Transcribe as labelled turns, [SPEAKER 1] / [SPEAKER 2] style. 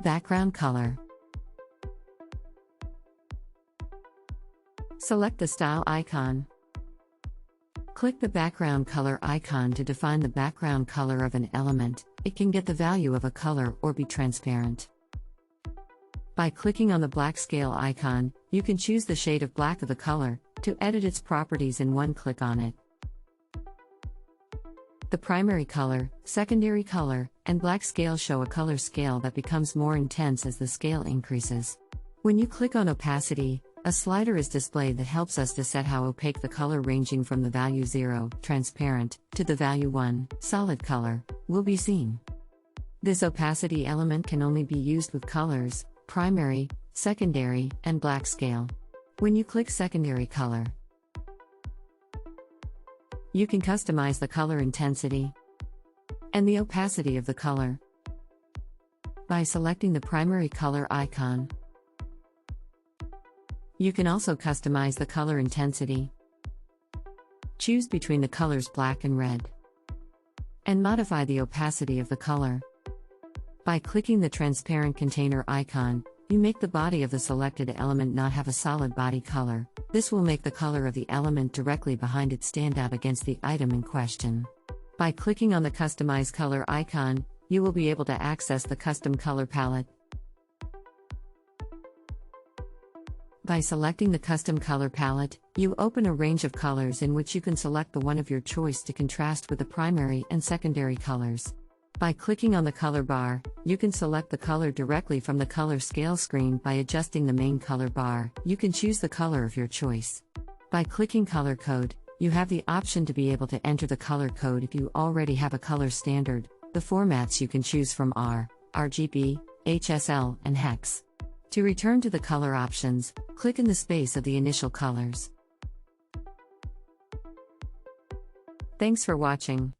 [SPEAKER 1] Background color. Select the style icon. Click the background color icon to define the background color of an element. It can get the value of a color or be transparent. By clicking on the black scale icon, you can choose the shade of black of the color to edit its properties in one click on it. The primary color, secondary color, and black scale show a color scale that becomes more intense as the scale increases. When you click on opacity, a slider is displayed that helps us to set how opaque the color ranging from the value 0, transparent, to the value 1, solid color, will be seen. This opacity element can only be used with colors, primary, secondary, and black scale. When you click secondary color, you can customize the color intensity and the opacity of the color by selecting the primary color icon. You can also customize the color intensity. Choose between the colors black and red, and modify the opacity of the color. By clicking the transparent container icon, you make the body of the selected element not have a solid body color. This will make the color of the element directly behind it stand out against the item in question. By clicking on the Customize Color icon, you will be able to access the custom color palette. By selecting the custom color palette, you open a range of colors in which you can select the one of your choice to contrast with the primary and secondary colors. By clicking on the color bar, you can select the color directly from the color scale screen. By adjusting the main color bar, you can choose the color of your choice. By clicking color code, you have the option to be able to enter the color code if you already have a color standard. The formats you can choose from are RGB, HSL, and hex. To return to the color options, click in the space of the initial colors. Thanks for watching.